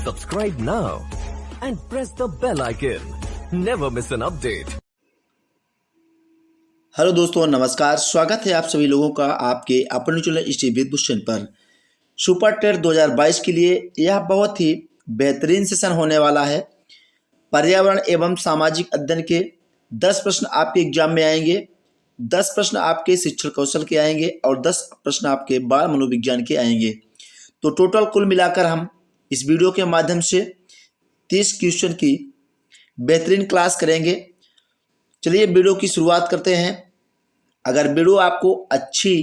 Subscribe now and press the bell icon. Never miss an update. Hello दोस्तों, नमस्कार। स्वागत है आप सभी लोगों का आपके अपने चैनल स्टडी भूषण पर। सुपर टेट 2022 के लिए यह बहुत ही बेहतरीन सेशन होने वाला है। पर्यावरण एवं सामाजिक अध्ययन के 10 प्रश्न आपके एग्जाम में आएंगे, 10 प्रश्न आपके शिक्षण कौशल के आएंगे और 10 प्रश्न आपके बाल मनोविज्ञान के आएंगे। तो टोटल कुल मिलाकर हम इस वीडियो के माध्यम से 30 क्वेश्चन की बेहतरीन क्लास करेंगे। चलिए वीडियो की शुरुआत करते हैं। अगर वीडियो आपको अच्छी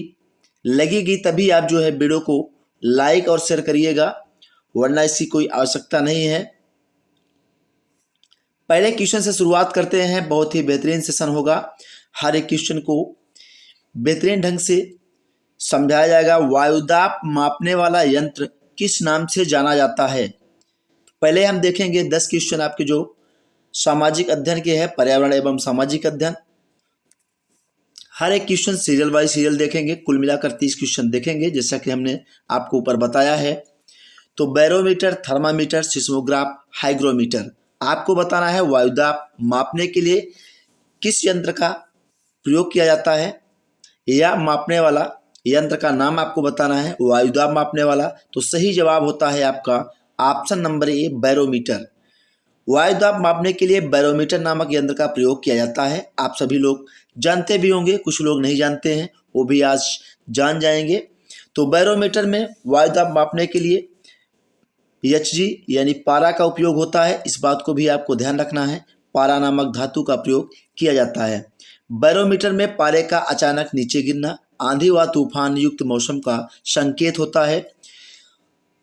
लगेगी तभी आप जो है वीडियो को लाइक और शेयर करिएगा, वरना इसकी कोई आवश्यकता नहीं है। पहले क्वेश्चन से शुरुआत करते हैं। बहुत ही बेहतरीन सेशन होगा। हर एक क्वेश्चन को बेहतरीन ढंग से समझाया जाएगा। वायुदाब मापने वाला यंत्र किस नाम से जाना जाता है? पहले हम देखेंगे 10 क्वेश्चन आपके जो सामाजिक अध्ययन के हैं, पर्यावरण एवं सामाजिक अध्ययन। हर एक क्वेश्चन सीरियल बाय सीरियल देखेंगे। कुल मिलाकर 30 क्वेश्चन देखेंगे, जैसा कि हमने आपको ऊपर बताया है। तो बैरोमीटर, थर्मामीटर, सिस्मोग्राफ, हाइग्रोमीटर, आपको बताना है वायुदाब मापने के लिए किस यंत्र का प्रयोग किया जाता है, या मापने वाला यंत्र का नाम आपको बताना है वायुदाब मापने वाला। तो सही जवाब होता है आपका ऑप्शन नंबर ए, बैरोमीटर। वायुदाब मापने के लिए बैरोमीटर नामक यंत्र का प्रयोग किया जाता है। आप सभी लोग जानते भी होंगे, कुछ लोग नहीं जानते हैं, वो भी आज जान जाएंगे। तो बैरोमीटर में वायुदाब मापने के लिए HG यानी पारा का उपयोग होता है। इस बात को भी आपको ध्यान रखना है, पारा नामक धातु का प्रयोग किया जाता है। बैरोमीटर में पारे का अचानक नीचे गिरना आंधी व तूफान युक्त मौसम का संकेत होता है।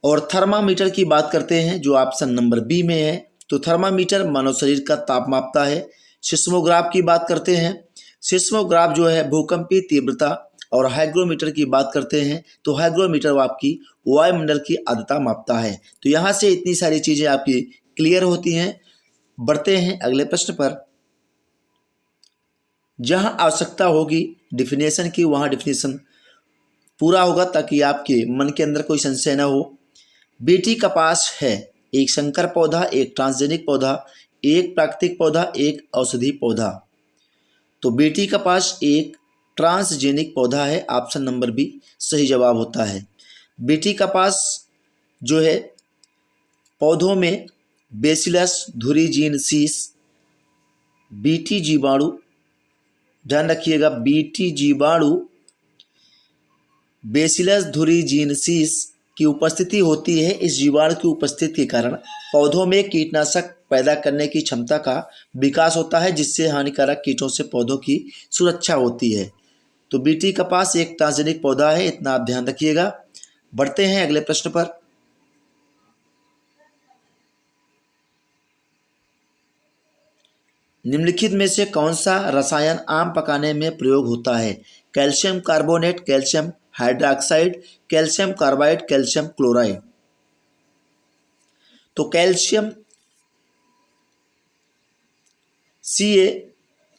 और थर्मामीटर की बात करते हैं जो ऑप्शन नंबर बी में है। तो थर्मामीटर मानव शरीर का ताप मापता है। सिस्मोग्राफ की बात करते हैं, सिस्मोग्राफ जो है भूकंपीय तीव्रता। और हाइग्रोमीटर की बात करते हैं तो हाइग्रोमीटर आपकी वायुमंडल की आर्द्रता मापता है। तो यहाँ से इतनी सारी चीज़ें आपकी क्लियर होती हैं। बढ़ते हैं अगले प्रश्न पर। जहाँ आवश्यकता होगी डिफिनेशन की, वहाँ डिफिनेशन पूरा होगा ताकि आपके मन के अंदर कोई संशय न हो। बीटी कपास है एक संकर पौधा, एक ट्रांसजेनिक पौधा, एक प्राकृतिक पौधा, एक औषधि पौधा। तो बीटी कपास एक ट्रांसजेनिक पौधा है। ऑप्शन नंबर बी सही जवाब होता है। बीटी कपास जो है पौधों में बेसिलस धुरीजीनसिस, बीटी जीवाणु, ध्यान रखिएगा, बीटी जीवाणु बेसिलस धुरीजीनसिस की उपस्थिति होती है। इस जीवाणु की उपस्थिति के कारण पौधों में कीटनाशक पैदा करने की क्षमता का विकास होता है, जिससे हानिकारक कीटों से पौधों की सुरक्षा होती है। तो बीटी कपास एक ट्रांसजेनिक पौधा है, इतना आप ध्यान रखिएगा। बढ़ते हैं अगले प्रश्न पर। निम्नलिखित में से कौन सा रसायन आम पकाने में प्रयोग होता है? Calcium carbonate, calcium hydroxide, calcium carbide, calcium chloride. तो कैल्शियम Ca,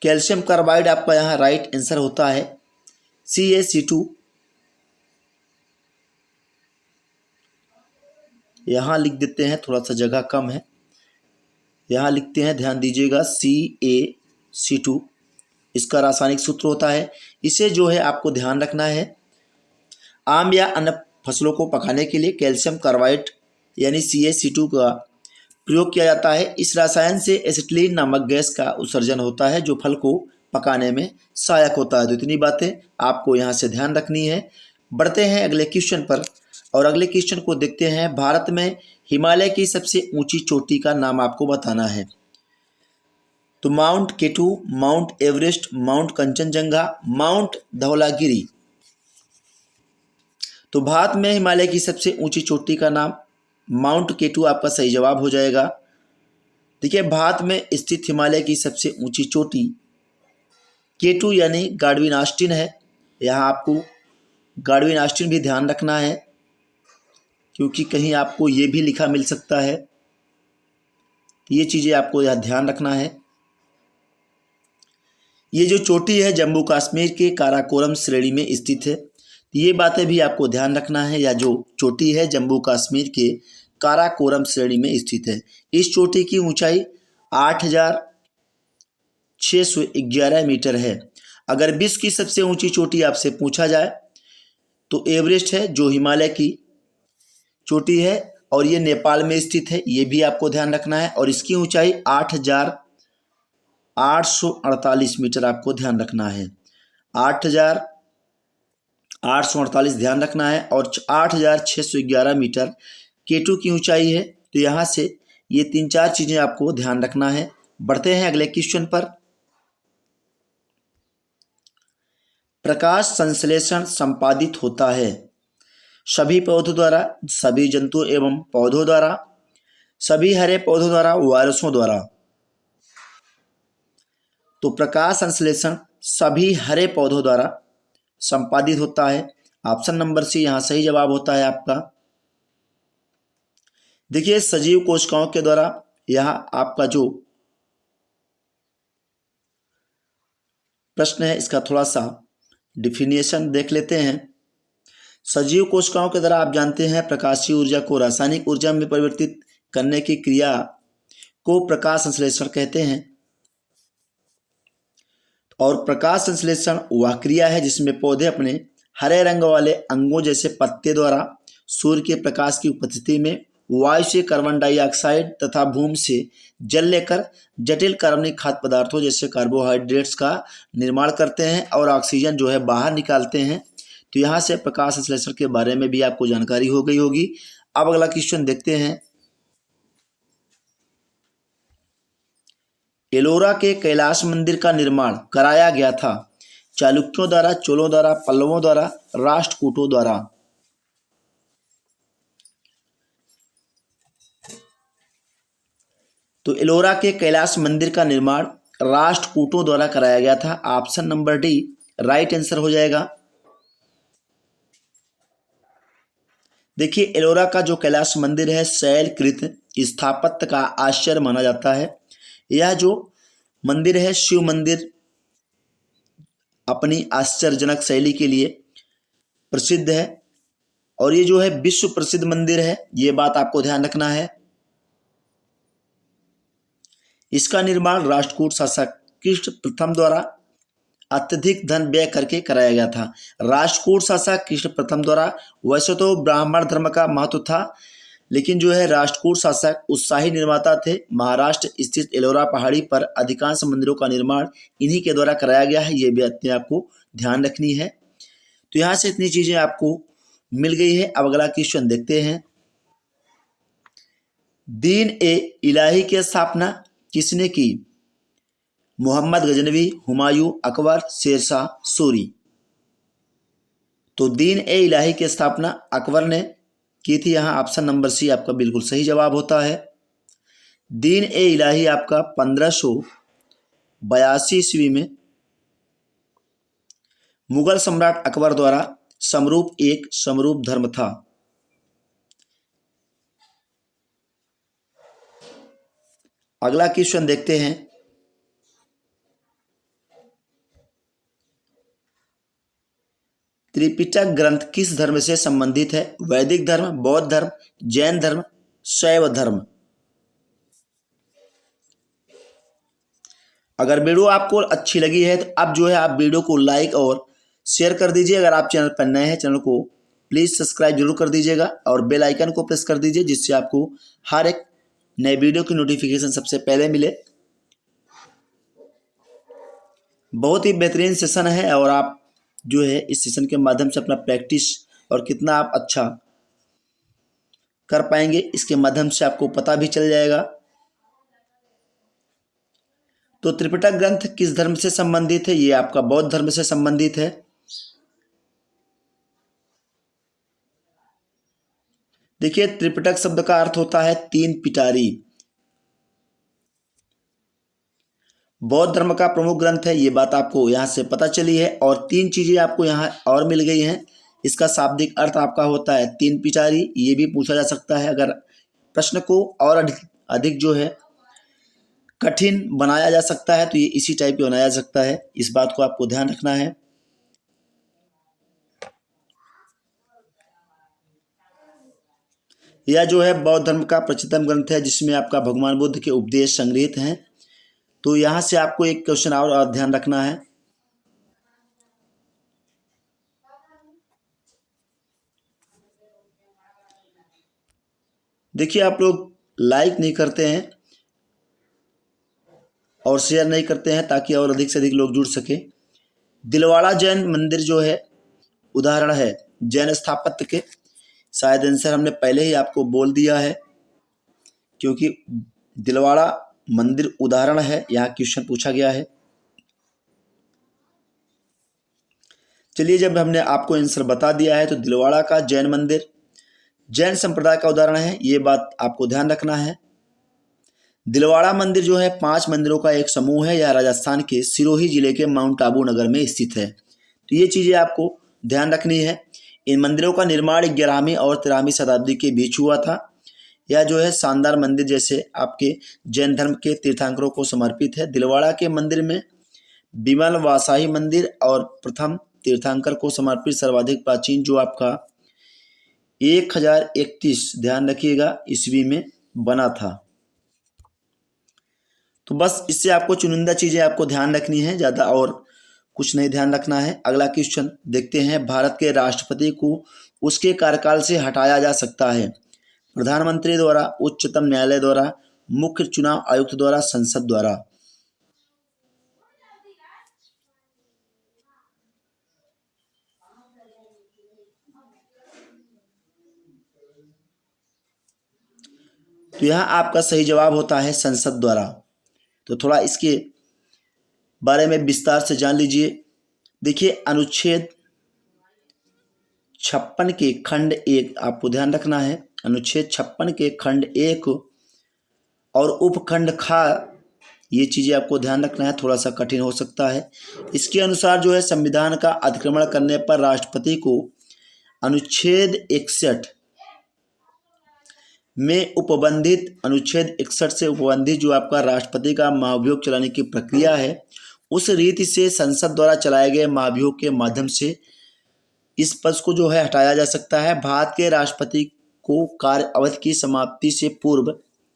कैल्शियम कार्बाइड आपका यहाँ राइट आंसर होता है। CaC2 यहाँ लिख देते हैं, थोड़ा सा जगह कम है, यहाँ लिखते हैं, ध्यान दीजिएगा। CaC2 इसका रासायनिक सूत्र होता है। इसे जो है आपको ध्यान रखना है। आम या अन्य फसलों को पकाने के लिए कैल्शियम कार्बाइड यानी CaC2 का प्रयोग किया जाता है। इस रसायन से एसिटिलीन नामक गैस का उत्सर्जन होता है जो फल को पकाने में सहायक होता है। तो इतनी बातें आपको यहाँ से ध्यान रखनी है। बढ़ते हैं अगले क्वेश्चन पर और अगले क्वेश्चन को देखते हैं। भारत में हिमालय की सबसे ऊंची चोटी का नाम आपको बताना है। तो mount K two, mount Everest, mount Kanchenjunga, mount Dhaulagiri. तो भारत में हिमालय की सबसे ऊंची चोटी का नाम माउंट केटू आपका सही जवाब हो जाएगा। देखिए, भारत में स्थित हिमालय की सबसे ऊंची चोटी केटू यानी गाडविन ऑस्टिन है। यहाँ आपको गाडविन ऑस्टिन भी ध्यान रखना है, क्योंकि कहीं आपको ये भी लिखा मिल सकता है। ये चीज़ें आपको यहाँ ध्यान रखना है। ये जो चोटी है जम्मू कश्मीर के काराकोरम श्रेणी में स्थित है। ये बातें भी आपको ध्यान रखना है। या जो चोटी है जम्मू कश्मीर के काराकोरम श्रेणी में स्थित है। इस चोटी की ऊंचाई 8,611 मीटर है। अगर विश्व की सबसे ऊंची चोटी आपसे पूछा जाए तो एवरेस्ट है, जो हिमालय की चोटी है और ये नेपाल में स्थित है, ये भी आपको ध्यान रखना है। और इसकी ऊंचाई 8,848 मीटर आपको ध्यान रखना है। 8,848 ध्यान रखना है और 8,611 मीटर K2 की ऊंचाई है। तो यहाँ से ये 3-4 चीज़ें आपको ध्यान रखना है। बढ़ते हैं अगले क्वेश्चन पर। प्रकाश संश्लेषण संपादित होता है सभी पौधों द्वारा, सभी जंतु एवं पौधों द्वारा, सभी हरे पौधों द्वारा, वायरसों द्वारा। तो प्रकाश संश्लेषण सभी हरे पौधों द्वारा संपादित होता है। ऑप्शन नंबर सी यहाँ सही जवाब होता है आपका। देखिए सजीव कोशिकाओं के द्वारा, यहाँ आपका जो प्रश्न है इसका थोड़ा सा डिफिनेशन देख लेते हैं। सजीव कोशिकाओं के द्वारा आप जानते हैं प्रकाशीय ऊर्जा को रासायनिक ऊर्जा में परिवर्तित करने की क्रिया को प्रकाश संश्लेषण कहते हैं। और प्रकाश संश्लेषण वह क्रिया है जिसमें पौधे अपने हरे रंग वाले अंगों जैसे पत्ते द्वारा सूर्य के प्रकाश की उपस्थिति में वायु से कार्बन डाइऑक्साइड तथा भूमि से जल लेकर जटिल कार्बनिक खाद्य पदार्थों जैसे कार्बोहाइड्रेट्स का निर्माण करते हैं और ऑक्सीजन जो है बाहर निकालते हैं। तो यहाँ से प्रकाश संश्लेषण के बारे में भी आपको जानकारी हो गई होगी। अब अगला क्वेश्चन देखते हैं। एलोरा के कैलाश मंदिर का निर्माण कराया गया था चालुक्यों द्वारा, चोलों द्वारा, पल्लवों द्वारा, राष्ट्रकूटों द्वारा। तो एलोरा के कैलाश मंदिर का निर्माण राष्ट्रकूटों द्वारा कराया गया था। Option number D right answer हो जाएगा। देखिए एलोरा का जो कैलाश मंदिर है शैलकृत स्थापत्य का आश्चर्य माना जाता है। यह जो मंदिर है शिव मंदिर अपनी आश्चर्यजनक शैली के लिए प्रसिद्ध है और ये जो है विश्व प्रसिद्ध मंदिर है, ये बात आपको ध्यान रखना है। इसका निर्माण राष्ट्रकूट शासक कृष्ण प्रथम द्वारा अत्यधिक धन व्यय करके कराया गया था। राष्ट्रकूट शासक कृष्ण प्रथम द्वारा वैसे तो ब्राह्मण धर्म का महत्व था, लेकिन जो है राष्ट्रकूट शासक उत्साही निर्माता थे। महाराष्ट्र स्थित एलोरा पहाड़ी पर अधिकांश मंदिरों का निर्माण इन्हीं के द्वारा कराया गया है, ये भी आपको ध्यान रखनी है। तो यहाँ से इतनी चीजें आपको मिल गई है। अब अगला क्वेश्चन देखते हैं। दीन ए इलाही की स्थापना किसने की? मोहम्मद गजनवी, हुमायूं, अकबर, शेरशाह सूरी। तो दीन ए इलाही की स्थापना अकबर ने की थी। यहाँ ऑप्शन नंबर सी आपका बिल्कुल सही जवाब होता है। दीन ए इलाही आपका 1582 ईस्वी में मुगल सम्राट अकबर द्वारा समरूप एक समरूप धर्म था। अगला क्वेश्चन देखते हैं। त्रिपिटक ग्रंथ किस धर्म से संबंधित है? वैदिक धर्म, बौद्ध धर्म, जैन धर्म, शैव धर्म। अगर वीडियो आपको अच्छी लगी है तो अब जो है आप वीडियो को लाइक और शेयर कर दीजिए। अगर आप चैनल पर नए हैं चैनल को प्लीज़ सब्सक्राइब जरूर कर दीजिएगा और बेल आइकन को प्रेस कर दीजिए, जिससे आपको हर एक नए वीडियो की नोटिफिकेशन सबसे पहले मिले। बहुत ही बेहतरीन सेशन है और आप जो है इस सेशन के माध्यम से अपना प्रैक्टिस और कितना आप अच्छा कर पाएंगे इसके माध्यम से आपको पता भी चल जाएगा। तो त्रिपिटक ग्रंथ किस धर्म से संबंधित है? ये आपका बौद्ध धर्म से संबंधित है। देखिए त्रिपिटक शब्द का अर्थ होता है तीन पिटारी। बौद्ध धर्म का प्रमुख ग्रंथ है, ये बात आपको यहाँ से पता चली है। और तीन चीजें आपको यहाँ और मिल गई हैं। इसका शाब्दिक अर्थ आपका होता है तीन पिटारी। ये भी पूछा जा सकता है। अगर प्रश्न को और अधिक जो है कठिन बनाया जा सकता है तो ये इसी टाइप के बनाया जा सकता है। इस बात को आपको ध्यान रखना है। यह जो है बौद्ध धर्म का प्रचलितम ग्रंथ है जिसमें आपका भगवान बुद्ध के उपदेश संग्रहित हैं। तो यहाँ से आपको एक क्वेश्चन और ध्यान रखना है। देखिए, आप लोग लाइक नहीं करते हैं और शेयर नहीं करते हैं ताकि और अधिक से अधिक लोग जुड़ सके। दिलवाड़ा जैन मंदिर जो है उदाहरण है जैन स्थापत्य के। शायद आंसर हमने पहले ही आपको बोल दिया है, क्योंकि दिलवाड़ा मंदिर उदाहरण है, यहाँ क्वेश्चन पूछा गया है। चलिए, जब हमने आपको आंसर बता दिया है तो दिलवाड़ा का जैन मंदिर जैन संप्रदाय का उदाहरण है, ये बात आपको ध्यान रखना है। दिलवाड़ा मंदिर जो है 5 मंदिरों का एक समूह है। यह राजस्थान के सिरोही जिले के माउंट आबू नगर में स्थित है। तो ये चीज़ें आपको ध्यान रखनी है। इन मंदिरों का निर्माण 11वीं और 13वीं शताब्दी के बीच हुआ था। यह जो है शानदार मंदिर जैसे आपके जैन धर्म के तीर्थंकरों को समर्पित है। दिलवाड़ा के मंदिर में विमल वासाही मंदिर और प्रथम तीर्थंकर को समर्पित सर्वाधिक प्राचीन जो आपका 1031 ध्यान रखिएगा ईस्वी में बना था। तो बस इससे आपको चुनिंदा चीज़ें आपको ध्यान रखनी है, ज़्यादा और कुछ नहीं ध्यान रखना है। अगला क्वेश्चन देखते हैं। भारत के राष्ट्रपति को उसके कार्यकाल से हटाया जा सकता है? प्रधानमंत्री द्वारा, उच्चतम न्यायालय द्वारा, मुख्य चुनाव आयुक्त द्वारा, संसद द्वारा। तो यहाँ आपका सही जवाब होता है संसद द्वारा। तो थोड़ा इसके बारे में विस्तार से जान लीजिए। देखिए, अनुच्छेद 56 के खंड 1 आपको ध्यान रखना है। अनुच्छेद 56 के खंड 1 और उपखंड खा, ये चीज़ें आपको ध्यान रखना है, थोड़ा सा कठिन हो सकता है। इसके अनुसार जो है संविधान का अतिक्रमण करने पर राष्ट्रपति को अनुच्छेद 61 में उपबंधित, अनुच्छेद 61 से उपबंधित जो आपका राष्ट्रपति का महाभियोग चलाने की प्रक्रिया है, उस रीति से संसद द्वारा चलाए गए महाभियोग के माध्यम से इस पद को जो है हटाया जा सकता है। भारत के राष्ट्रपति को कार्य अवधि की समाप्ति से पूर्व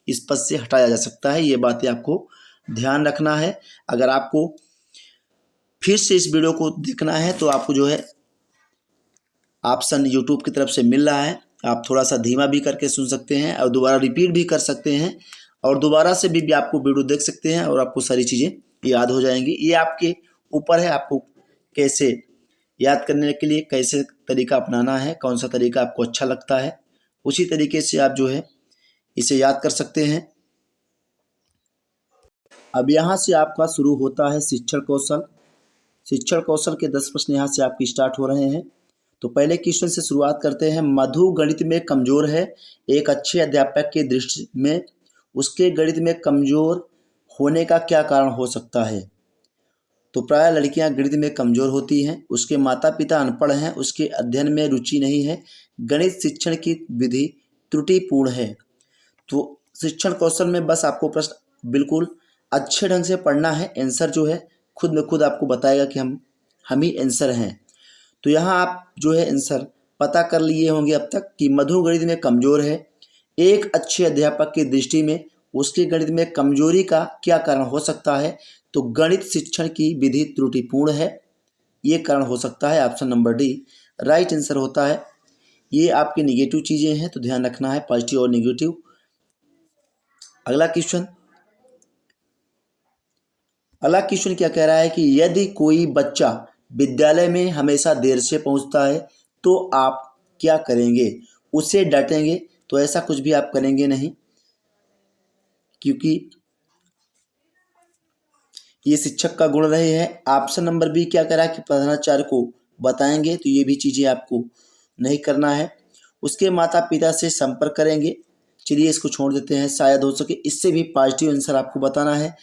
इस पद से हटाया जा सकता है। ये बातें आपको ध्यान रखना है। अगर आपको फिर से इस वीडियो को देखना है तो आपको जो है ऑप्शन यूट्यूब की तरफ से मिल रहा है। आप थोड़ा सा धीमा भी करके सुन सकते हैं और दोबारा रिपीट भी कर सकते हैं और दोबारा से भी आपको वीडियो देख सकते हैं और आपको सारी चीज़ें याद हो जाएंगी। ये आपके ऊपर है, आपको कैसे याद करने के लिए कैसे तरीका अपनाना है, कौन सा तरीका आपको अच्छा लगता है, उसी तरीके से आप जो है इसे याद कर सकते हैं। अब यहाँ से आपका शुरू होता है शिक्षण कौशल। शिक्षण कौशल के 10 प्रश्न यहाँ से आपकी स्टार्ट हो रहे हैं। तो पहले क्वेश्चन से शुरुआत करते हैं। मधु गणित में कमजोर है। एक अच्छे अध्यापक की दृष्टि में उसके गणित में कमजोर होने का क्या कारण हो सकता है? तो प्राय लड़कियां गणित में कमजोर होती हैं। उसके माता पिता अनपढ़ हैं। उसके अध्ययन में रुचि नहीं है। गणित शिक्षण की विधि त्रुटिपूर्ण है। तो शिक्षण कौशल में बस आपको प्रश्न बिल्कुल अच्छे ढंग से पढ़ना है। आंसर जो है खुद में खुद आपको बताएगा कि हम ही आंसर हैं। तो यहाँ आप जो है आंसर पता कर लिए होंगे अब तक कि मधु गणित में कमजोर है। एक अच्छे अध्यापक की दृष्टि में उसके गणित में कमजोरी का क्या कारण हो सकता है? तो गणित शिक्षण की विधि त्रुटिपूर्ण है, ये कारण हो सकता है। Option number D right answer होता है। ये आपकी निगेटिव चीज़ें हैं तो ध्यान रखना है, पॉजिटिव और निगेटिव। अगला क्वेश्चन क्या कह रहा है कि यदि कोई बच्चा विद्यालय में हमेशा देर से पहुंचता है तो आप क्या करेंगे? उसे डांटेंगे? तो ऐसा कुछ भी आप करेंगे नहीं, क्योंकि ये शिक्षक का गुण रहे हैं। ऑप्शन नंबर बी क्या कह रहा है कि प्रधानाचार्य को बताएंगे, तो ये भी चीज़ें आपको नहीं करना है। उसके माता पिता से संपर्क करेंगे, चलिए इसको छोड़ देते हैं, शायद हो सके इससे भी पॉजिटिव आंसर आपको बताना है।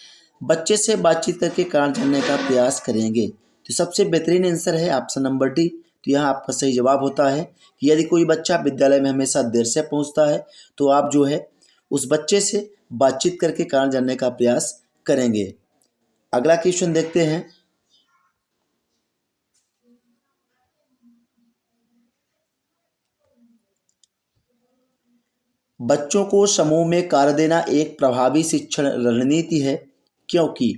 बच्चे से बातचीत करके कारण जानने का प्रयास करेंगे। तो सबसे बेहतरीन आंसर है ऑप्शन नंबर डी। तो यहाँ आपका सही जवाब होता है कि यदि कोई बच्चा विद्यालय में हमेशा देर से पहुँचता है तो आप जो है उस बच्चे से बातचीत करके कारण जानने का प्रयास करेंगे। अगला क्वेश्चन देखते हैं। बच्चों को समूह में कार्य देना एक प्रभावी शिक्षण रणनीति है, क्योंकि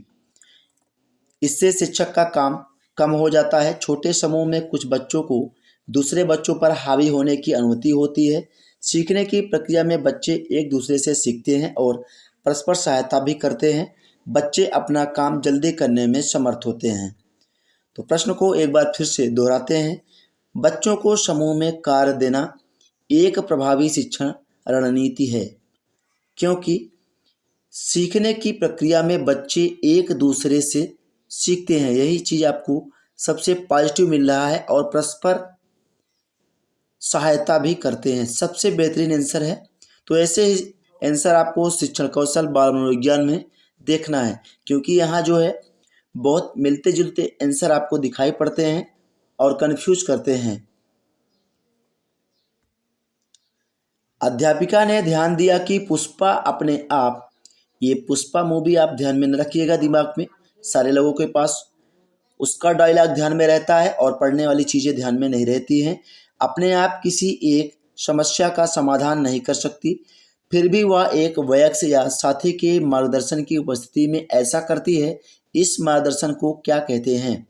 इससे शिक्षक का काम कम हो जाता है। छोटे समूह में कुछ बच्चों को दूसरे बच्चों पर हावी होने की अनुमति होती है। सीखने की प्रक्रिया में बच्चे एक दूसरे से सीखते हैं और परस्पर सहायता भी करते हैं। बच्चे अपना काम जल्दी करने में समर्थ होते हैं। तो प्रश्न को एक बार फिर से दोहराते हैं। बच्चों को समूह में कार्य देना एक प्रभावी शिक्षण रणनीति है, क्योंकि सीखने की प्रक्रिया में बच्चे एक दूसरे से सीखते हैं। यही चीज़ आपको सबसे पॉजिटिव मिल रहा है और परस्पर सहायता भी करते हैं। सबसे बेहतरीन आंसर है। तो ऐसे ही आंसर आपको शिक्षण कौशल बाल मनोविज्ञान में देखना है, क्योंकि यहाँ जो है बहुत मिलते जुलते आंसर आपको दिखाई पड़ते हैं और कंफ्यूज करते हैं। अध्यापिका ने ध्यान दिया कि पुष्पा अपने आप, ये पुष्पा मूवी आप ध्यान में न रखिएगा, दिमाग में सारे लोगों के पास उसका डायलॉग ध्यान में रहता है और पढ़ने वाली चीज़ें ध्यान में नहीं रहती हैं। अपने आप किसी एक समस्या का समाधान नहीं कर सकती, फिर भी वह एक वयस्क या साथी के मार्गदर्शन की उपस्थिति में ऐसा करती है। इस मार्गदर्शन को क्या कहते हैं?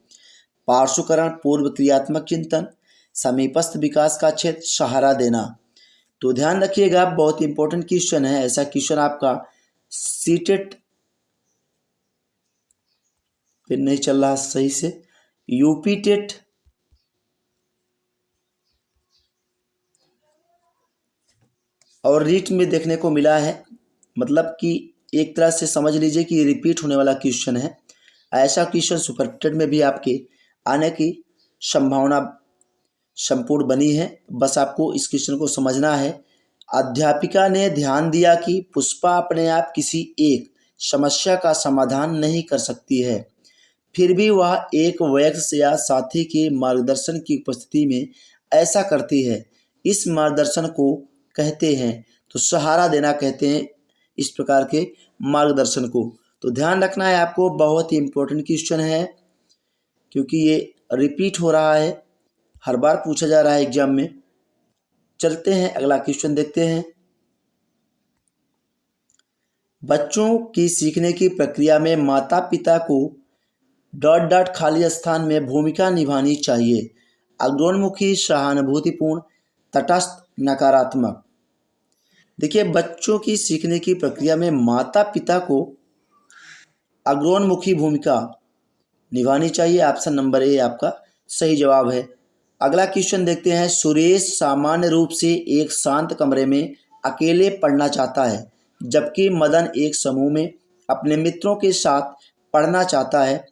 पार्श्वकरण, पूर्व क्रियात्मक चिंतन, समीपस्थ विकास का क्षेत्र, सहारा देना। तो ध्यान रखिएगा, बहुत इंपॉर्टेंट क्वेश्चन है। ऐसा क्वेश्चन आपका सीटेट फिर नहीं चल रहा सही से, यूपी टेट और रीट में देखने को मिला है। मतलब कि एक तरह से समझ लीजिए कि ये रिपीट होने वाला क्वेश्चन है। ऐसा क्वेश्चन सुपर टेट में भी आपके आने की संभावना संपूर्ण बनी है। बस आपको इस क्वेश्चन को समझना है। अध्यापिका ने ध्यान दिया कि पुष्पा अपने आप किसी एक समस्या का समाधान नहीं कर सकती है, फिर भी वह एक वयस्क या साथी के मार्गदर्शन की उपस्थिति में ऐसा करती है। इस मार्गदर्शन को कहते हैं, तो सहारा देना कहते हैं इस प्रकार के मार्गदर्शन को। तो ध्यान रखना है आपको, बहुत ही इम्पोर्टेंट क्वेश्चन है, क्योंकि ये रिपीट हो रहा है, हर बार पूछा जा रहा है एग्जाम में। चलते हैं अगला क्वेश्चन देखते हैं। बच्चों की सीखने की प्रक्रिया में माता पिता को डॉट डॉट खाली स्थान में भूमिका निभानी चाहिए। अग्रोन्मुखी, सहानुभूतिपूर्ण, तटस्थ, नकारात्मक। देखिए, बच्चों की सीखने की प्रक्रिया में माता पिता को अग्रोन्मुखी भूमिका निभानी चाहिए। ऑप्शन नंबर ए आपका सही जवाब है। अगला क्वेश्चन देखते हैं। सुरेश सामान्य रूप से एक शांत कमरे में अकेले पढ़ना चाहता है, जबकि मदन एक समूह में अपने मित्रों के साथ पढ़ना चाहता है।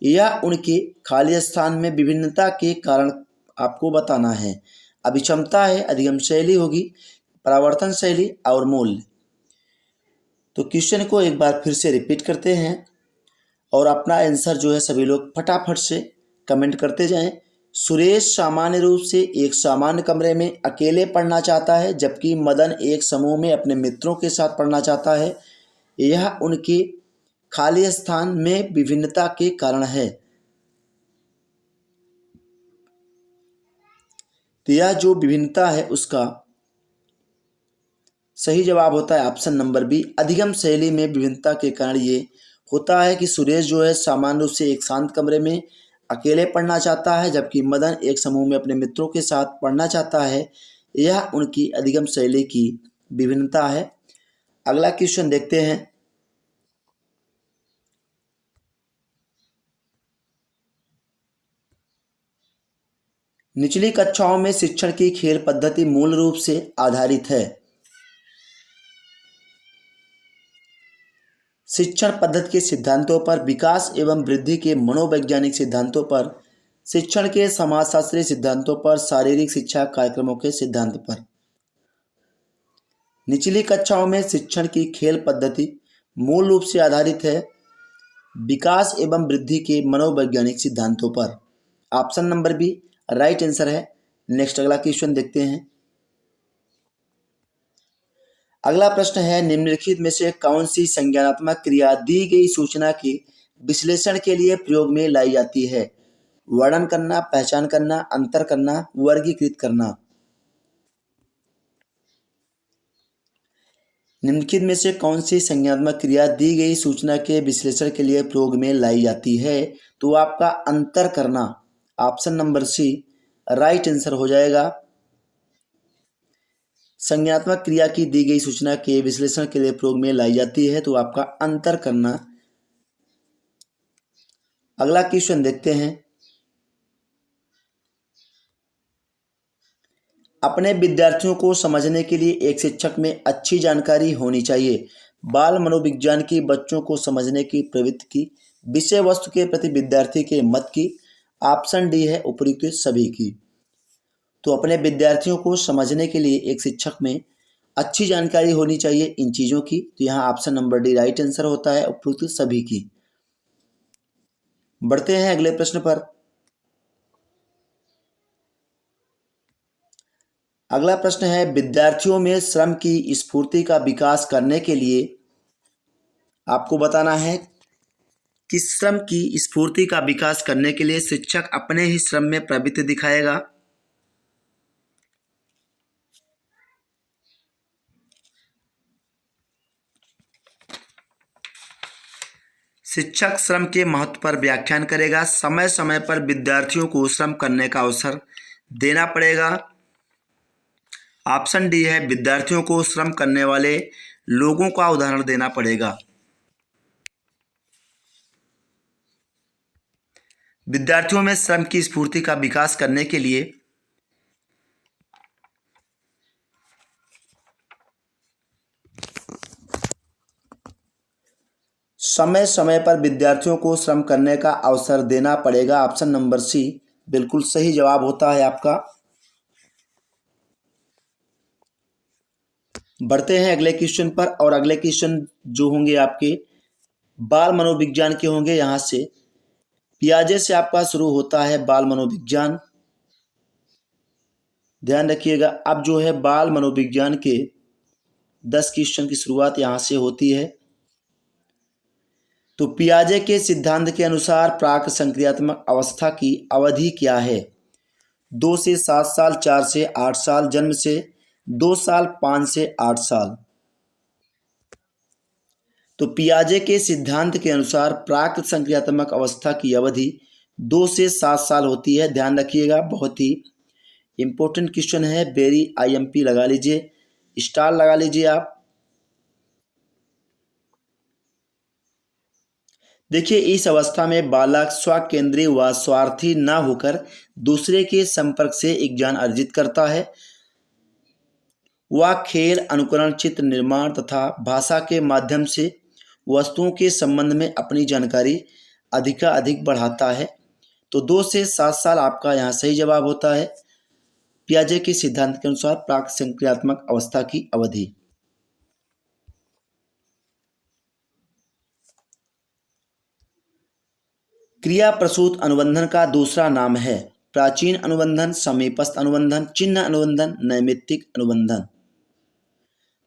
यह उनके खाली स्थान में विभिन्नता के कारण आपको बताना है। अभिक्षमता है, अधिगम शैली होगी, परावर्तन शैली और मूल्य। तो क्वेश्चन को एक बार फिर से रिपीट करते हैं और अपना आंसर जो है सभी लोग फटाफट से कमेंट करते जाएं। सुरेश सामान्य रूप से एक सामान्य कमरे में अकेले पढ़ना चाहता है, जबकि मदन एक समूह में अपने मित्रों के साथ पढ़ना चाहता है। यह उनके खाली स्थान में विभिन्नता के कारण है। तो यह जो विभिन्नता है उसका सही जवाब होता है ऑप्शन नंबर बी, अधिगम शैली में विभिन्नता के कारण ये होता है कि सुरेश जो है सामान्य रूप से एक शांत कमरे में अकेले पढ़ना चाहता है, जबकि मदन एक समूह में अपने मित्रों के साथ पढ़ना चाहता है। यह उनकी अधिगम शैली की विभिन्नता है। अगला क्वेश्चन देखते हैं। निचली कक्षाओं में शिक्षण की खेल पद्धति मूल रूप से आधारित है। शिक्षण पद्धति के सिद्धांतों पर, विकास एवं वृद्धि के मनोवैज्ञानिक सिद्धांतों पर, शिक्षण के समाजशास्त्रीय सिद्धांतों पर, शारीरिक शिक्षा कार्यक्रमों के सिद्धांत पर। निचली कक्षाओं में शिक्षण की खेल पद्धति मूल रूप से आधारित है विकास एवं वृद्धि के मनोवैज्ञानिक सिद्धांतों पर। Option number B right answer है। नेक्स्ट अगला क्वेश्चन देखते हैं। अगला प्रश्न है, निम्नलिखित में से कौन सी संज्ञानात्मक क्रिया दी गई सूचना के विश्लेषण के लिए प्रयोग में लाई जाती है? वर्णन करना, पहचान करना, अंतर करना, वर्गीकृत करना। निम्नलिखित में से कौन सी संज्ञानात्मक क्रिया दी गई सूचना के विश्लेषण के लिए प्रयोग में लाई जाती है? तो आपका अंतर करना, option number C right answer हो जाएगा। संज्ञानात्मक क्रिया की दी गई सूचना के विश्लेषण के लिए प्रयोग में लाई जाती है, तो आपका अंतर करना। अगला क्वेश्चन देखते हैं। अपने विद्यार्थियों को समझने के लिए एक शिक्षक में अच्छी जानकारी होनी चाहिए। बाल मनोविज्ञान की बच्चों को समझने की प्रवृत्ति की, विषय वस्तु के प्रति विद्यार्थी के मत की, ऑप्शन डी है उपयुक्त सभी की। तो अपने विद्यार्थियों को समझने के लिए एक शिक्षक में अच्छी जानकारी होनी चाहिए इन चीज़ों की, तो यहाँ option number D right answer होता है, उपयुक्त सभी की। बढ़ते हैं अगले प्रश्न पर। अगला प्रश्न है, विद्यार्थियों में श्रम की स्फूर्ति का विकास करने के लिए आपको बताना है कि श्रम की स्फूर्ति का विकास करने के लिए शिक्षक अपने ही श्रम में प्रवृत्ति दिखाएगा। शिक्षक श्रम के महत्व पर व्याख्यान करेगा। समय समय पर विद्यार्थियों को श्रम करने का अवसर देना पड़ेगा। ऑप्शन डी है विद्यार्थियों को श्रम करने वाले लोगों का उदाहरण देना पड़ेगा। विद्यार्थियों में श्रम की स्फूर्ति का विकास करने के लिए समय समय पर विद्यार्थियों को श्रम करने का अवसर देना पड़ेगा। ऑप्शन नंबर सी बिल्कुल सही जवाब होता है आपका। बढ़ते हैं अगले क्वेश्चन पर, और अगले क्वेश्चन जो होंगे आपके बाल मनोविज्ञान के होंगे। यहाँ से पियाजे से आपका शुरू होता है बाल मनोविज्ञान, ध्यान रखिएगा। अब जो है बाल मनोविज्ञान के 10 क्वेश्चन की शुरुआत यहाँ से होती है। तो पियाजे के सिद्धांत के अनुसार प्राक संक्रियात्मक अवस्था की अवधि क्या है? 2 से 7 साल, 4 से 8 साल, जन्म से 2 साल, 5 से 8 साल। तो पियाजे के सिद्धांत के अनुसार प्राक संक्रियात्मक अवस्था की अवधि 2 से 7 साल होती है। ध्यान रखिएगा, बहुत ही इंपॉर्टेंट क्वेश्चन है। वेरी IMP लगा लीजिए, स्टार लगा लीजिए आप। देखिए, इस अवस्था में बालक स्वकेंद्री व स्वार्थी न होकर दूसरे के संपर्क से एक ज्ञान अर्जित करता है। वह खेल, अनुकरण, चित्र निर्माण तथा भाषा के माध्यम से वस्तुओं के संबंध में अपनी जानकारी अधिकाधिक बढ़ाता है। तो 2 से 7 साल आपका यहाँ सही जवाब होता है, पियाजे के सिद्धांत के अनुसार प्राक संक्रियात्मक अवस्था की अवधि। क्रिया प्रसूत अनुबंधन का दूसरा नाम है प्राचीन अनुबंधन, समीपस्थ अनुबंधन, चिन्ह अनुबंधन, नैमित्तिक अनुबंधन।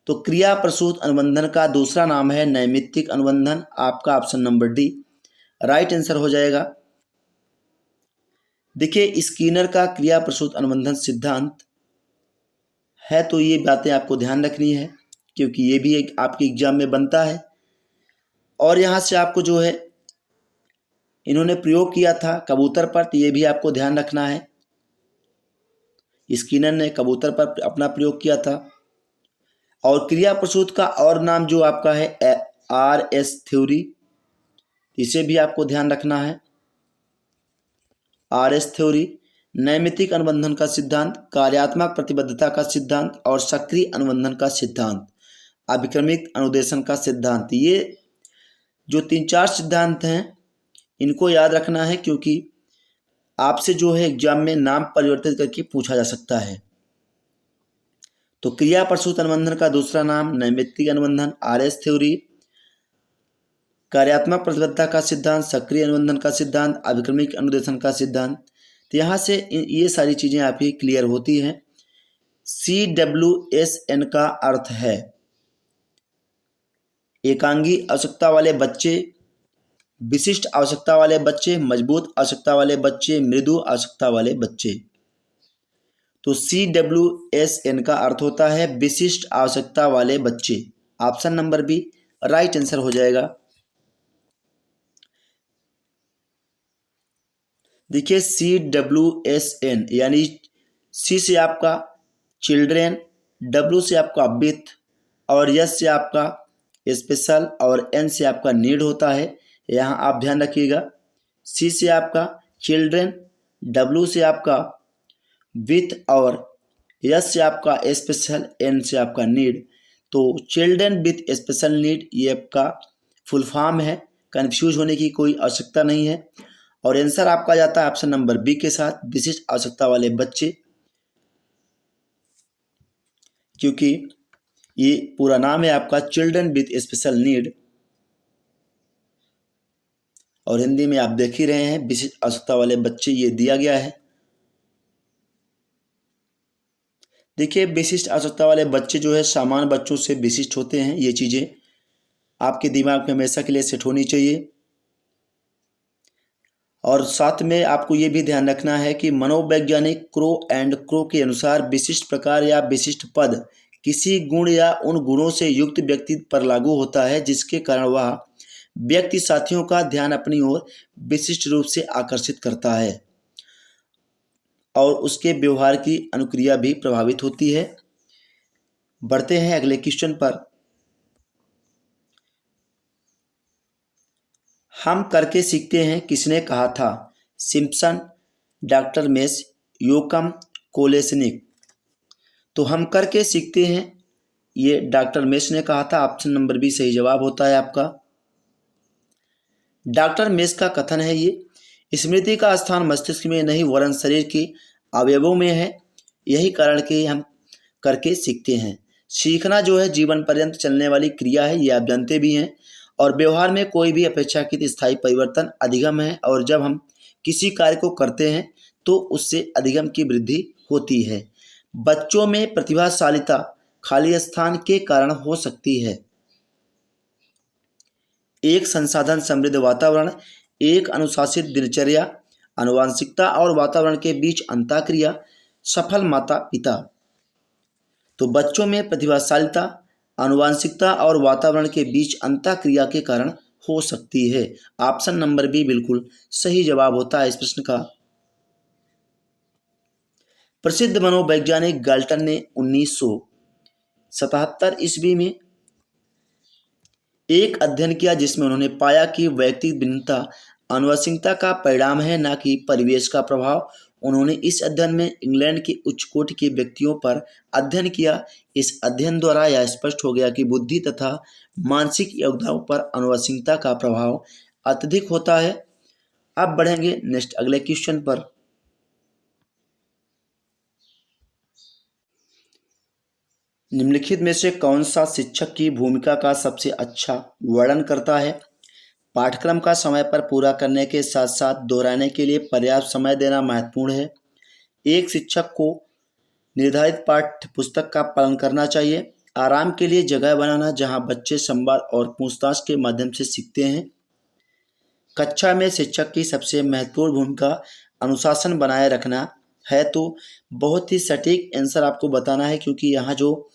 तो क्रिया प्रसूत अनुबंधन का दूसरा नाम है नैमित्तिक अनुबंधन। आपका option number D right answer हो जाएगा। देखिए, स्किनर का क्रिया प्रसूत अनुबंधन सिद्धांत है, तो ये बातें आपको ध्यान रखनी है क्योंकि ये भी एक आपके एग्जाम में बनता है। और यहाँ से आपको जो है इन्होंने प्रयोग किया था कबूतर पर, तो ये भी आपको ध्यान रखना है। स्किनर ने कबूतर पर अपना प्रयोग किया था। और क्रिया प्रसूत का और नाम जो आपका है RS थ्योरी, इसे भी आपको ध्यान रखना है। RS थ्योरी नैमित्तिक अनुबंधन का सिद्धांत, कार्यात्मक प्रतिबद्धता का सिद्धांत और सक्रिय अनुबंधन का सिद्धांत, अभिक्रमिक अनुदेशन का सिद्धांत। ये जो 3-4 सिद्धांत हैं इनको याद रखना है क्योंकि आपसे जो है एग्जाम में नाम परिवर्तित करके पूछा जा सकता है। तो क्रिया प्रसूत अनुबंधन का दूसरा नाम नैमित्तिक अनुबंधन, RS थ्योरी, कार्यात्मक प्रतिबद्धता का सिद्धांत, सक्रिय अनुबंधन का सिद्धांत, अभिक्रमिक अनुदेशन का सिद्धांत। तो यहाँ से ये सारी चीज़ें आपकी क्लियर होती हैं। CWSN का अर्थ है एकांगी आवश्यकता वाले बच्चे, विशिष्ट आवश्यकता वाले बच्चे, मजबूत आवश्यकता वाले बच्चे, मृदु आवश्यकता वाले बच्चे। तो CWSN का अर्थ होता है विशिष्ट आवश्यकता वाले बच्चे। Option number B right answer हो जाएगा। देखिए CWSN यानी सी से आपका चिल्ड्रेन, डब्ल्यू से आपका विथ और एस से आपका स्पेशल और एन से आपका नीड होता है। यहाँ आप ध्यान रखिएगा, सी से आपका चिल्ड्रेन, डब्ल्यू से आपका विथ और एस से आपका स्पेशल, एन से आपका नीड। तो चिल्ड्रेन विथ स्पेशल नीड ये आपका फुल फॉर्म है, कंफ्यूज होने की कोई आवश्यकता नहीं है। और आंसर आपका जाता है ऑप्शन नंबर बी के साथ, विशिष्ट आवश्यकता वाले बच्चे, क्योंकि ये पूरा नाम है आपका चिल्ड्रन विथ स्पेशल नीड। और हिंदी में आप देख ही रहे हैं विशिष्ट आवश्यकता वाले बच्चे ये दिया गया है। देखिए विशिष्ट आवश्यकता वाले बच्चे जो है सामान्य बच्चों से विशिष्ट होते हैं। ये चीज़ें आपके दिमाग में हमेशा के लिए सेट होनी चाहिए। और साथ में आपको ये भी ध्यान रखना है कि मनोवैज्ञानिक क्रो एंड क्रो के अनुसार विशिष्ट प्रकार या विशिष्ट पद किसी गुण या उन गुणों से युक्त व्यक्ति पर लागू होता है जिसके कारण वह व्यक्ति साथियों का ध्यान अपनी ओर विशिष्ट रूप से आकर्षित करता है और उसके व्यवहार की अनुक्रिया भी प्रभावित होती है। बढ़ते हैं अगले क्वेश्चन पर। हम करके सीखते हैं किसने कहा था? Simpson, doctor Mace, Yokum, Kolesnik. तो हम करके सीखते हैं ये डॉक्टर मेस ने कहा था। ऑप्शन नंबर बी सही जवाब होता है आपका। डॉक्टर मेस का कथन है ये स्मृति का स्थान मस्तिष्क में नहीं वरन शरीर के अवयवों में है, यही कारण कि हम करके सीखते हैं। सीखना जो है जीवन पर्यंत चलने वाली क्रिया है, ये आप जानते भी हैं। और व्यवहार में कोई भी अपेक्षाकृत स्थायी परिवर्तन अधिगम है, और जब हम किसी कार्य को करते हैं तो उससे अधिगम की वृद्धि होती है। बच्चों में प्रतिभाशालिता खाली स्थान के कारण हो सकती है। एक संसाधन समृद्ध वातावरण, एक अनुशासित दिनचर्या, आनुवंशिकता और वातावरण के बीच अंतःक्रिया, सफल माता पिता। तो बच्चों में प्रतिभाशालिता आनुवंशिकता और वातावरण के बीच अंतःक्रिया के कारण हो सकती है। ऑप्शन नंबर बी बिल्कुल सही जवाब होता है इस प्रश्न का। प्रसिद्ध मनोवैज्ञानिक गाल्टन ने 1977 ईस्वी में एक अध्ययन किया जिसमें उन्होंने पाया कि व्यक्तिगत भिन्नता आनुवंशिकता का परिणाम है, न कि परिवेश का प्रभाव। उन्होंने इस अध्ययन में इंग्लैंड के उच्च कोटि के व्यक्तियों पर अध्ययन किया। इस अध्ययन द्वारा यह स्पष्ट हो गया कि बुद्धि तथा मानसिक योग्यताओं पर आनुवंशिकता का प्रभाव अत्यधिक होता है। अब बढ़ेंगे नेक्स्ट अगले क्वेश्चन पर। निम्नलिखित में से कौन सा शिक्षक की भूमिका का सबसे अच्छा वर्णन करता है? पाठ्यक्रम का समय पर पूरा करने के साथ साथ दोहराने के लिए पर्याप्त समय देना महत्वपूर्ण है। एक शिक्षक को निर्धारित पाठ्य पुस्तक का पालन करना चाहिए। आराम के लिए जगह बनाना जहां बच्चे संवाद और पूछताछ के माध्यम से सीखते हैं। कक्षा में शिक्षक की सबसे महत्वपूर्ण भूमिका अनुशासन बनाए रखना है। तो बहुत ही सटीक आंसर आपको बताना है, क्योंकि यहाँ जो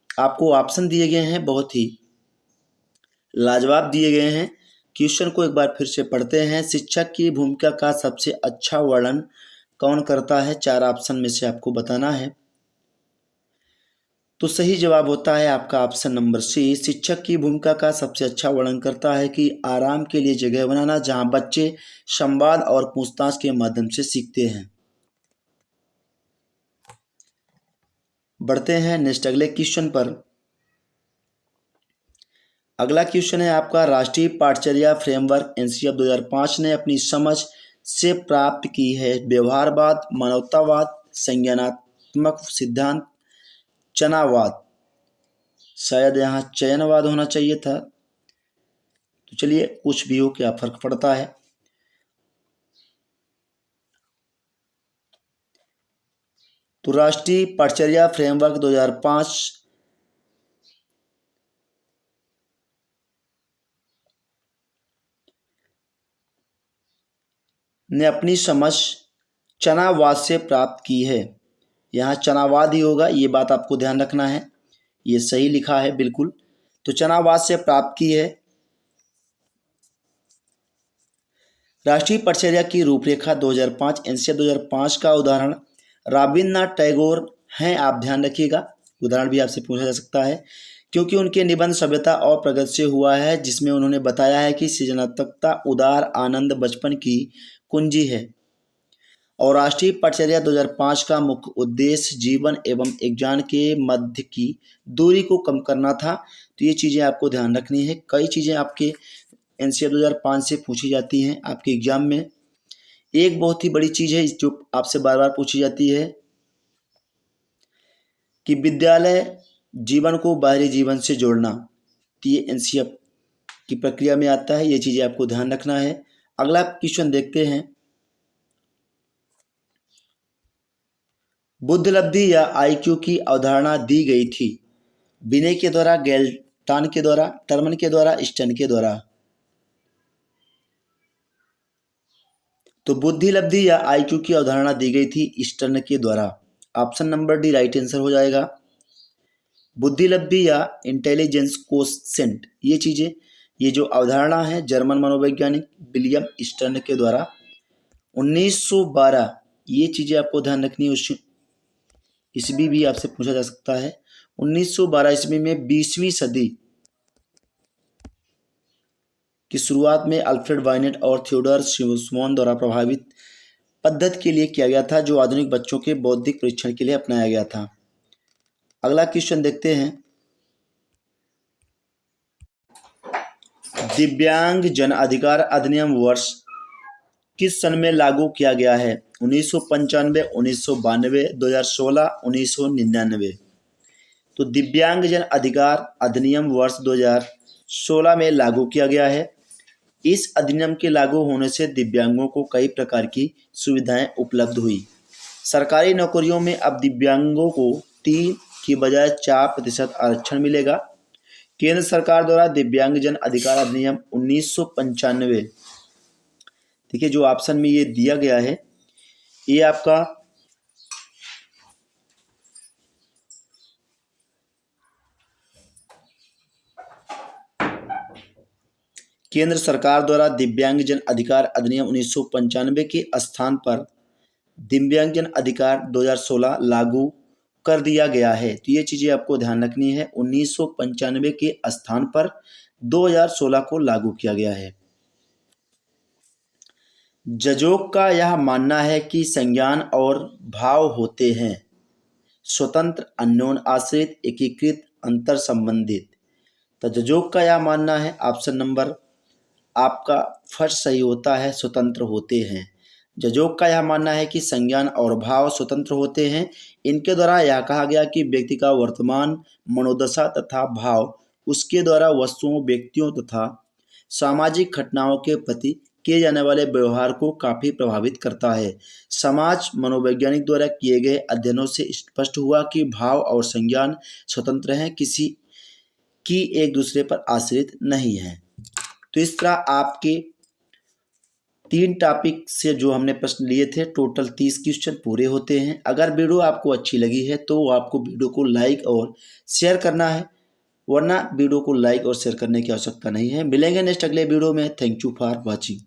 आपको ऑप्शन दिए गए हैं बहुत ही लाजवाब दिए गए हैं। क्वेश्चन को एक बार फिर से पढ़ते हैं। शिक्षक की भूमिका का सबसे अच्छा वर्णन कौन करता है? 4 ऑप्शन में से आपको बताना है। तो सही जवाब होता है आपका ऑप्शन नंबर सी। शिक्षक की भूमिका का सबसे अच्छा वर्णन करता है कि आराम के लिए जगह बनाना जहां बच्चे संवाद और पूछताछ के माध्यम से सीखते हैं। बढ़ते हैं नेक्स्ट अगले क्वेश्चन पर। अगला क्वेश्चन है आपका राष्ट्रीय पाठचर्या फ्रेमवर्क एनसीएफ 2005 ने अपनी समझ से प्राप्त की है। व्यवहारवाद, मानवतावाद, संज्ञानात्मक सिद्धांत, चनावाद। शायद यहाँ चयनवाद होना चाहिए था। तो चलिए कुछ भी हो, क्या फर्क पड़ता है। तो राष्ट्रीय पाठचर्या फ्रेमवर्क 2005 ने अपनी समझ चनावाद से प्राप्त की है। यहाँ चनावाद ही होगा, ये बात आपको ध्यान रखना है। ये सही लिखा है बिल्कुल। तो चनावाद से प्राप्त की है। राष्ट्रीय परिचर्या की रूपरेखा 2005 एनसीईआरटी 2005 का उदाहरण रविन्द्रनाथ टैगोर हैं। आप ध्यान रखिएगा, उदाहरण भी आपसे पूछा जा सकता है क्योंकि उनके निबंध सभ्यता और प्रगति से हुआ है, जिसमें उन्होंने बताया है कि सृजनात्मकता उदार आनंद बचपन की कुंजी है। और राष्ट्रीय परिचर्या 2005 का मुख्य उद्देश्य जीवन एवं एग्जाम के मध्य की दूरी को कम करना था। तो ये चीज़ें आपको ध्यान रखनी है। कई चीज़ें आपके एनसीईआरटी 2005 से पूछी जाती हैं आपके एग्जाम में। एक बहुत ही बड़ी चीज़ है जो आपसे बार बार पूछी जाती है कि विद्यालय जीवन को बाहरी जीवन से जोड़ना। तो ये एनसीईआरटी की प्रक्रिया में आता है, ये चीज़ें आपको ध्यान रखना है। अगला क्वेश्चन देखते हैं। बुद्धिलब्धि या आईक्यू की अवधारणा दी गई थी बिने के द्वारा, गेल्टान के द्वारा, टर्मन के द्वारा, स्टर्न के द्वारा। तो बुद्धिलब्धि या आईक्यू की अवधारणा दी गई थी स्टर्न के द्वारा। Option number D right answer हो जाएगा। बुद्धिलब्धि या इंटेलिजेंस कोसेंट, ये चीज़ें, ये जो अवधारणा है जर्मन मनोवैज्ञानिक विलियम स्टर्न के द्वारा 1912, ये चीज़ें आपको ध्यान रखनी है। ईस्वी भी आपसे पूछा जा सकता है। 1912 ईस्वी में 20वीं सदी की शुरुआत में अल्फ्रेड वाइनेट और थियोडोर शिमोन द्वारा प्रभावित पद्धति के लिए किया गया था, जो आधुनिक बच्चों के बौद्धिक परीक्षण के लिए अपनाया गया था। अगला क्वेश्चन देखते हैं। दिव्यांग जन अधिकार अधिनियम वर्ष किस सन में लागू किया गया है? 1995, 1992, 2016, 1999। तो दिव्यांग जन अधिकार अधिनियम वर्ष 2016 में लागू किया गया है। इस अधिनियम के लागू होने से दिव्यांगों को कई प्रकार की सुविधाएं उपलब्ध हुई। सरकारी नौकरियों में अब दिव्यांगों को 3 की बजाय 4% आरक्षण मिलेगा। केंद्र सरकार द्वारा दिव्यांगजन अधिकार अधिनियम 1995, देखिए जो ऑप्शन में ये दिया गया है, ये आपका केंद्र सरकार द्वारा दिव्यांगजन अधिकार अधिनियम 1995 के स्थान पर दिव्यांगजन अधिकार 2016 लागू कर दिया गया है। तो ये चीज़ें आपको ध्यान रखनी है। 1995 के स्थान पर 2016 को लागू किया गया है। जजों का यह मानना है कि संज्ञान और भाव होते हैं स्वतंत्र, अन्योन्य आश्रित, एकीकृत, अंतर संबंधित। तो जजों का यह मानना है, ऑप्शन नंबर आपका फर्स्ट सही होता है, स्वतंत्र होते हैं। जजों का यह मानना है कि संज्ञान और भाव स्वतंत्र होते हैं। इनके द्वारा यह कहा गया कि व्यक्ति का वर्तमान मनोदशा तथा भाव उसके द्वारा वस्तुओं, व्यक्तियों तथा सामाजिक घटनाओं के प्रति किए जाने वाले व्यवहार को काफ़ी प्रभावित करता है। समाज मनोवैज्ञानिक द्वारा किए गए अध्ययनों से स्पष्ट हुआ कि भाव और संज्ञान स्वतंत्र हैं, किसी की एक दूसरे पर आश्रित नहीं है। तो इस तरह आपके 3 टॉपिक से जो हमने प्रश्न लिए थे, टोटल 30 क्वेश्चन पूरे होते हैं। अगर वीडियो आपको अच्छी लगी है तो आपको वीडियो को लाइक और शेयर करना है, वरना वीडियो को लाइक और शेयर करने की आवश्यकता नहीं है। मिलेंगे नेक्स्ट अगले वीडियो में। Thank you for watching.